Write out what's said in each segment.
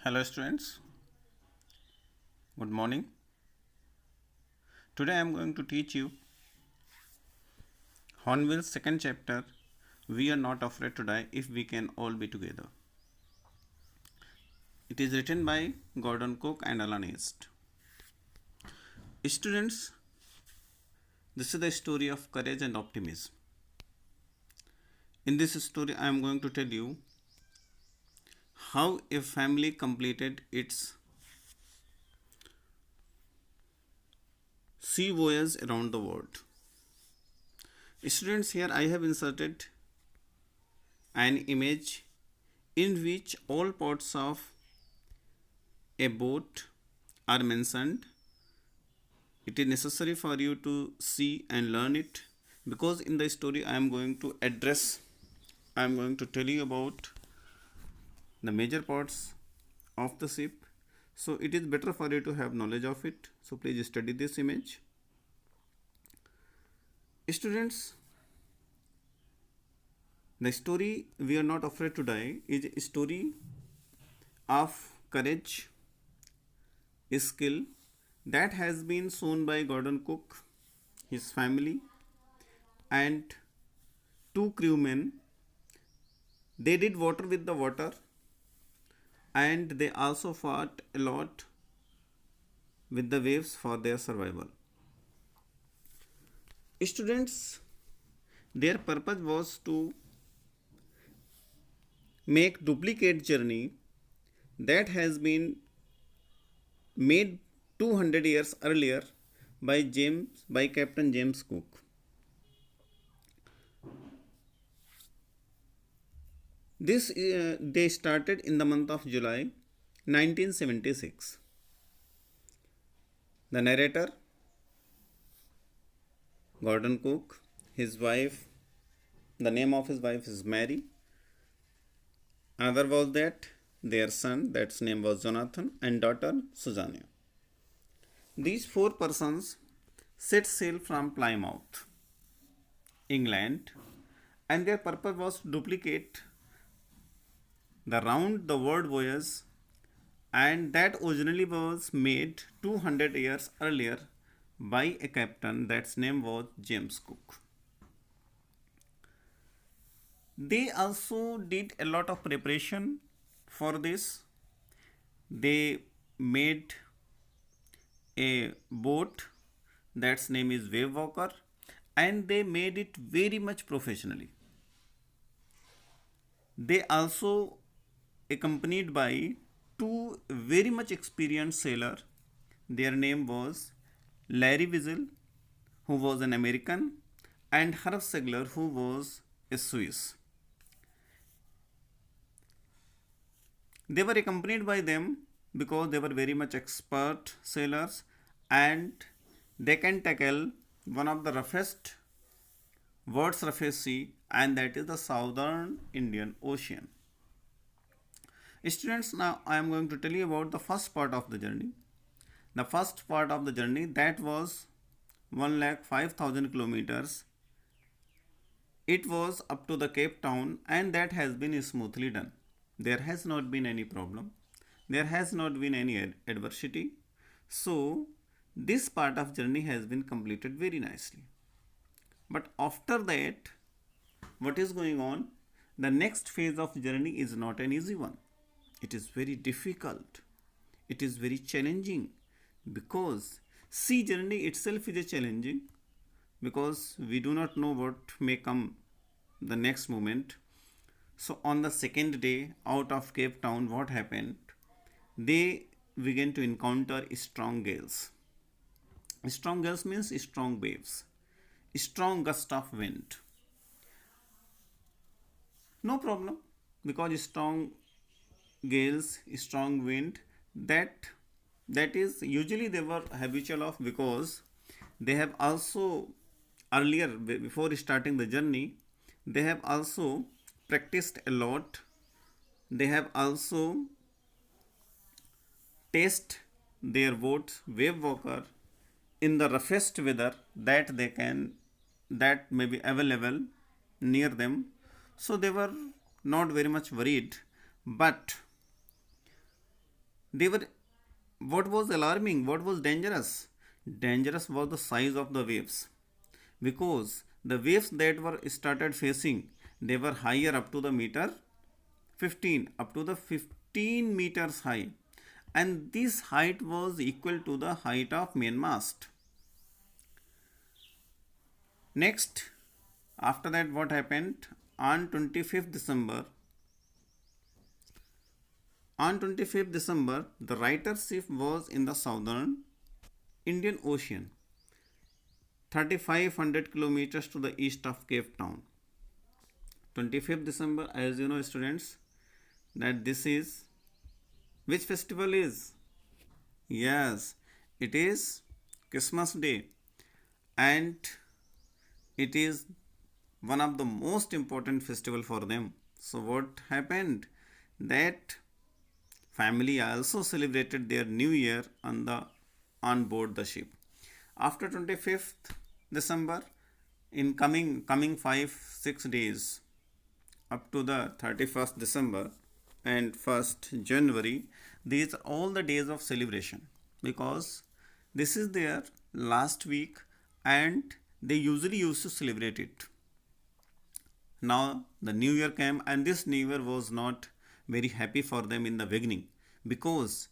Hello students, good morning. Today I am going to teach you Hornbill's second chapter, We Are Not Afraid to Die If We Can All Be Together. It is written by Gordon Cook and Alan East. Students, this is the story of courage and optimism. In this story I am going to tell you how a family completed its sea voyage around the world. Students, here I have inserted an image in which all parts of a boat are mentioned. It is necessary for you to see and learn it, because in the story I am going to tell you about the major parts of the ship. So it is better for you to have knowledge of it. So please study this image. Students, the story We Are Not Afraid to Die is a story of courage, skill that has been shown by Gordon Cook, his family, and two crewmen. They did water with the water, and they also fought a lot with the waves for their survival. Students, their purpose was to make duplicate journey that has been made 200 years earlier by Captain James Cook. This they started in the month of July 1976. The narrator Gordon Cook, his wife, the name of his wife is Mary. Another was that their son, that's name was Jonathan, and daughter Susanna. These four persons set sail from Plymouth, England, and their purpose was to duplicate the round the world voyage, and that originally was made 200 years earlier by a captain that's name was James Cook. They also did a lot of preparation for this. They made a boat that's name is Wave Walker, and they made it very much professionally. They also accompanied by two very much experienced sailor. Their name was Larry Wiesel, who was an American, and Herb Segler, who was a Swiss. They were accompanied by them because they were very much expert sailors, and they can tackle one of the world's roughest sea, and that is the Southern Indian Ocean. Students, now I am going to tell you about the first part of the journey. The first part of the journey, that was 1,05,000 kilometers. It was up to the Cape Town, and that has been smoothly done. There has not been any problem. There has not been any adversity. So this part of journey has been completed very nicely. But after that, what is going on? The next phase of journey is not an easy one. It is very difficult. It is very challenging, because sea journey itself is a challenging, because we do not know what may come the next moment. So on the second day out of Cape Town, what happened? They began to encounter strong gales. Strong gales means strong waves, strong gust of wind. No problem, because strong gales, strong wind, that is usually they were habitual of, because they have also earlier, before starting the journey, they have also practiced a lot. They have also test their boat Wave Walker in the roughest weather that may be available near them. So they were not very much worried. But They were, what was alarming, what was dangerous? Dangerous was the size of the waves, because the waves that were started facing, they were higher up to the meter 15, up to the 15 meters high, and this height was equal to the height of main mast. Next, after that, what happened on 25th December? On 25th December, the writer ship was in the southern Indian Ocean, 3,500 kilometers to the east of Cape Town. 25th December, as you know, students, that this is which festival is? Yes, it is Christmas Day, and it is one of the most important festival for them. So what happened? That family also celebrated their new year on board the ship. After 25th December, in coming 5 6 days up to the 31st December and 1st January, these are all the days of celebration, because this is their last week and they usually used to celebrate it. Now the new year came, and this new year was not very happy for them in the beginning, because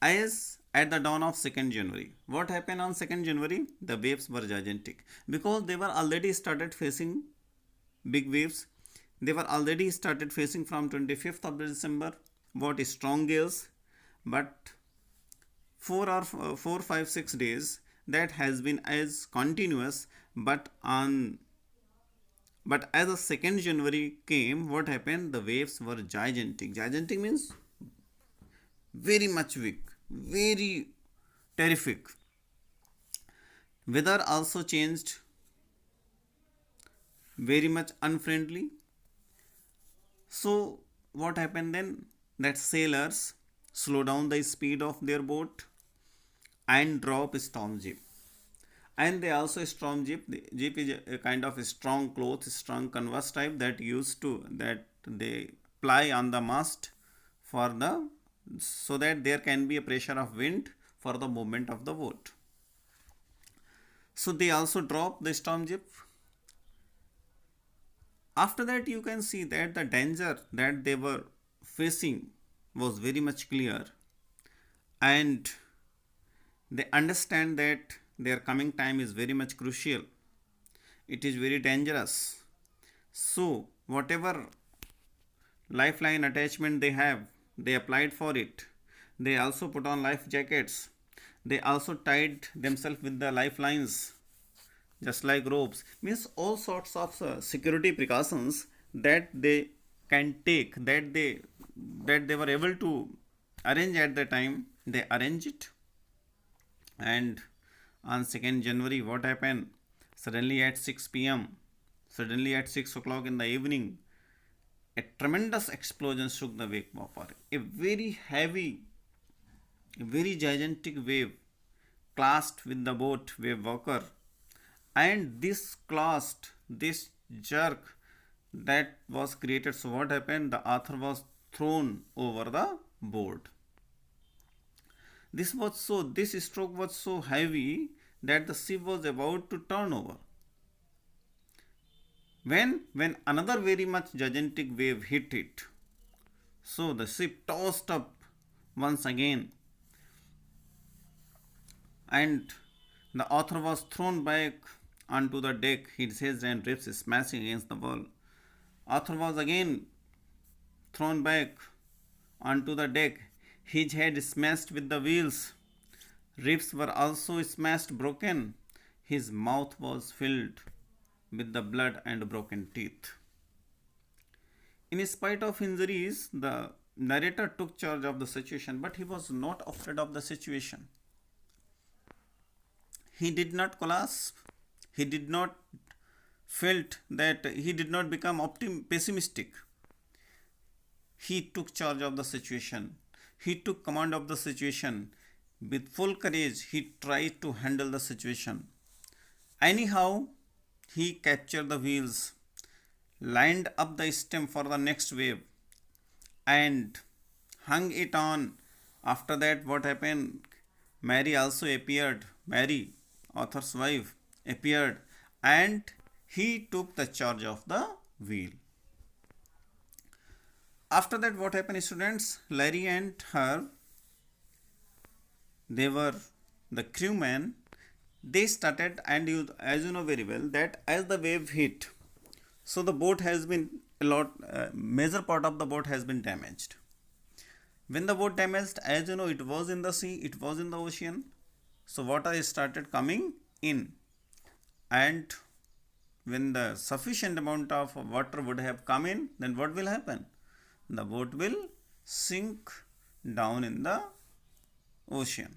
as at the dawn of 2nd January, what happened on 2nd January? The waves were gigantic, because they were already started facing big waves. They were already started facing from 25th of December what is strong gales, but 4 or 5 6 days that has been as continuous. But as the 2nd January came, what happened? The waves were gigantic. Gigantic means very much weak, very terrific. Weather also changed, very much unfriendly. So what happened then? That sailors slow down the speed of their boat and drop storm jeep. And they also storm jeep. The jeep is a kind of a strong cloth, strong canvas type that they ply on the mast for the, so that there can be a pressure of wind for the movement of the boat. So they also drop the storm jeep. After that, you can see that the danger that they were facing was very much clear, and they understand that their coming time is very much crucial. It is very dangerous. So whatever lifeline attachment they have, they applied for it. They also put on life jackets. They also tied themselves with the lifelines, just like ropes. Means all sorts of security precautions that they can take, that they were able to arrange at the time. They arrange it. And on 2nd January, what happened? Suddenly at 6 p.m., suddenly at 6 o'clock in the evening, a tremendous explosion shook the wake popper. A very heavy, a very gigantic wave clashed with the boat wave walker, and this jerk that was created. So what happened? The author was thrown over the board. This stroke was so heavy that the ship was about to turn over. When another very much gigantic wave hit it, so the ship tossed up once again, and the author was thrown back onto the deck, his head and ribs smashing against the wall. Author was again thrown back onto the deck, his head smashed with the wheels. Ribs were also smashed, broken. His mouth was filled with the blood and broken teeth. In spite of injuries, the narrator took charge of the situation, but he was not afraid of the situation. He did not collapse. He did not felt that he did not become pessimistic. He took charge of the situation. He took command of the situation. With full courage, he tried to handle the situation. Anyhow, he captured the wheels, lined up the stem for the next wave, and hung it After that, what happened? Mary also appeared. Mary, author's wife, appeared, and he took the charge of the wheel. After that, what happened, students? Larry and her, they were the crewmen. They started, and you, as you know very well, that as the wave hit, so the boat has been a lot, major part of the boat has been damaged. When the boat damaged, as you know, it was in the sea, it was in the ocean, so water started coming in, and when the sufficient amount of water would have come in, then what will happen? The boat will sink down in the ocean.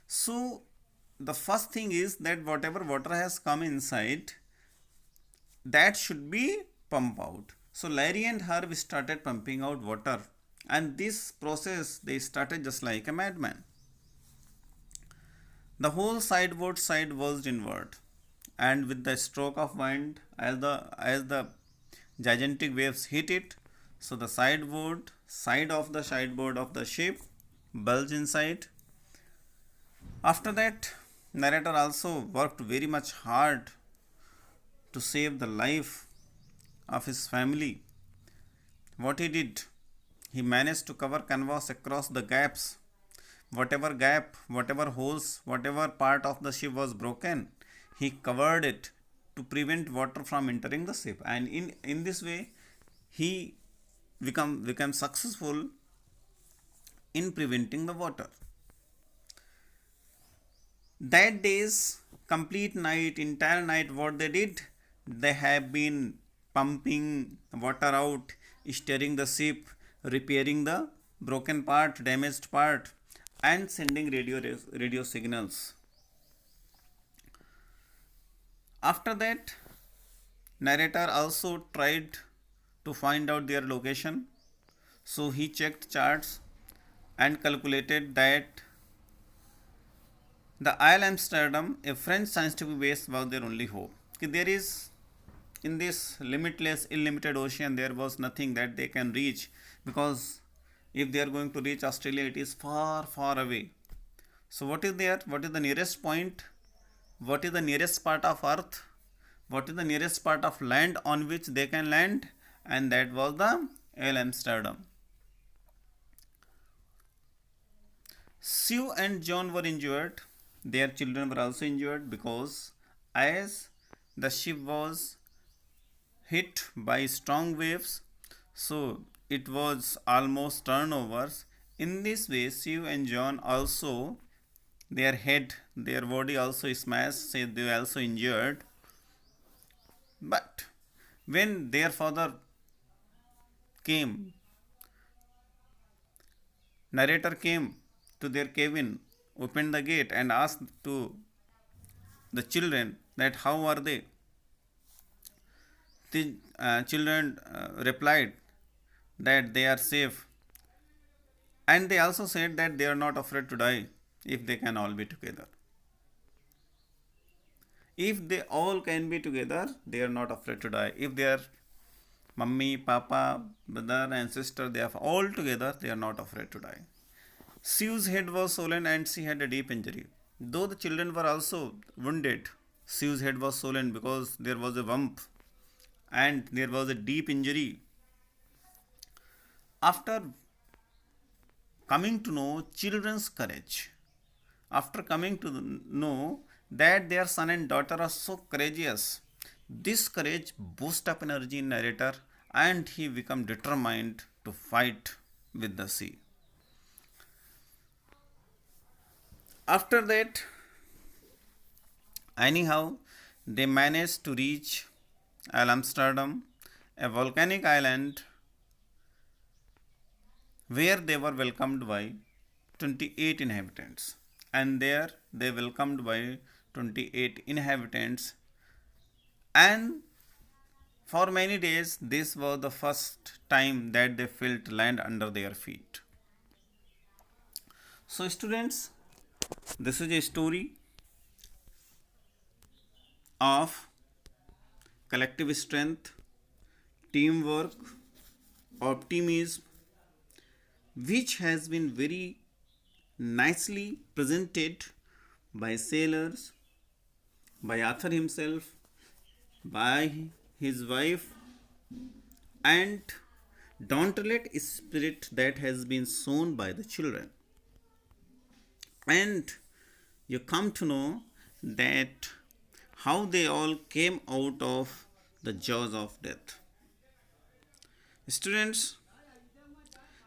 So the first thing is that whatever water has come inside, that should be pumped out. So Larry and Herb started pumping out water, and this process they started just like a madman. The whole sideboard side was inward, and with the stroke of wind, as the gigantic waves hit it, so the side of the sideboard of the ship bulged inside. After that, narrator also worked very much hard to save the life of his family. What he did, he managed to cover canvas across the gaps. Whatever gap, whatever holes, whatever part of the ship was broken, he covered it to prevent water from entering the ship. And in this way, he became successful in preventing the water. That day's complete night, entire night, what they did, they have been pumping water out, steering the ship, repairing the broken part, damaged part, and sending radio signals. After that, narrator also tried to find out their location. So he checked charts and calculated that the Isle Amsterdam, a French scientific base, was their only hope. There is, in this limitless, unlimited ocean, there was nothing that they can reach, because if they are going to reach Australia, it is far, far away. So what is there? What is the nearest point? What is the nearest part of Earth? What is the nearest part of land on which they can land? And that was the Isle Amsterdam. Sue and John were injured. Their children were also injured, because as the ship was hit by strong waves, so it was almost turnovers. In this way, Sue and John also, their head, their body also smashed, so they were also injured. But when their father came, narrator came to their cabin, opened the gate, and asked to the children that how are they. The children replied that they are safe, and they also said that they are not afraid to die if they can all be together. If they all can be together, they are not afraid to die. If they are mummy, papa, brother, and sister, they are all together, they are not afraid to die. Sue's head was swollen and she had a deep injury. Though the children were also wounded, Sue's head was swollen because there was a bump and there was a deep injury. After coming to know children's courage, after coming to know that their son and daughter are so courageous, this courage boosts up energy in narrator, and he become determined to fight with the sea. After that, anyhow, they managed to reach Isle Amsterdam, a volcanic island where they were welcomed by 28 inhabitants. And there they welcomed by 28 inhabitants, and for many days this was the first time that they felt land under their feet. So students, this is a story of collective strength, teamwork, optimism, which has been very nicely presented by sailors, by author himself, by his wife, and dauntless spirit that has been shown by the children. And you come to know that how they all came out of the jaws of death. Students,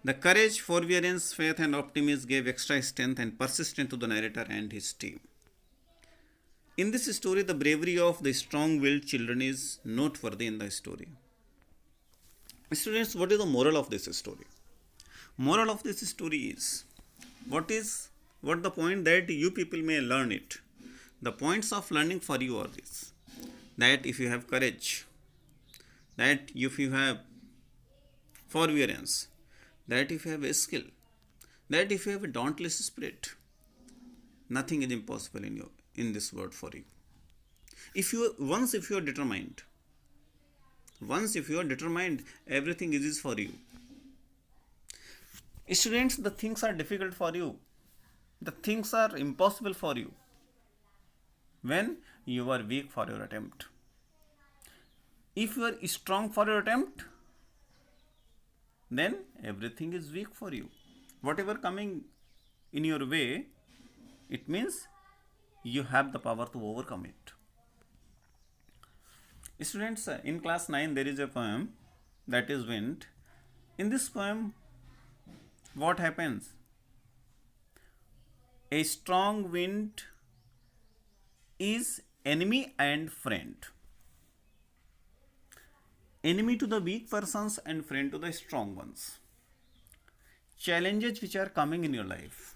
the courage, forbearance, faith, and optimism gave extra strength and persistence to the narrator and his team. In this story, the bravery of the strong willed children is noteworthy in the story. Students, what is the moral of this story? Moral of this story is what the point that you people may learn it. The points of learning for you are this: that if you have courage, that if you have forbearance, that if you have a skill, that if you have a dauntless spirit, nothing is impossible in this world for you. If you are determined, everything is for you. Students, the things are difficult for you, the things are impossible for you when you are weak for your attempt. If you are strong for your attempt, then everything is weak for you. Whatever coming in your way, it means you have the power to overcome it. Students, in class 9 there is a poem that is Wind. In this poem, what happens? A strong wind is enemy and friend. Enemy to the weak persons and friend to the strong ones. Challenges which are coming in your life,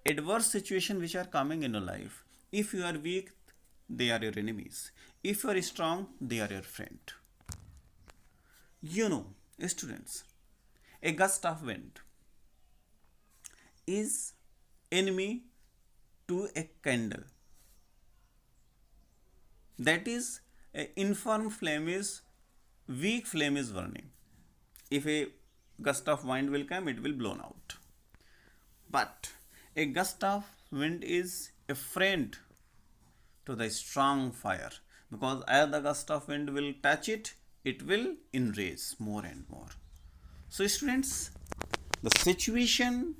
adverse situations which are coming in your life, if you are weak, they are your enemies. If you are strong, they are your friend. You know, students, a gust of wind is enemy to a candle. That is, a infirm flame is, weak flame is burning. If a gust of wind will come, it will blown out. But a gust of wind is a friend to the strong fire, because as the gust of wind will touch it, it will enrage more and more. So students, the situation,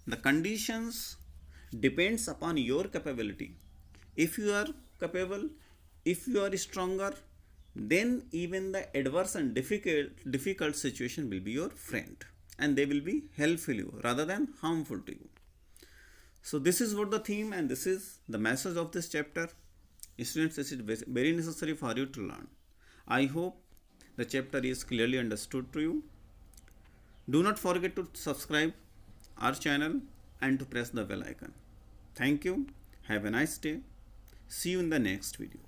the conditions depends upon your capability. If you are capable, if you are stronger, then even the adverse and difficult situation will be your friend, and they will be helpful to you rather than harmful to you. So this is what the theme and this is the message of this chapter. Students, this is very necessary for you to learn. I hope the chapter is clearly understood to you. Do not forget to subscribe our channel and to press the bell icon. Thank you. Have a nice day. See you in the next video.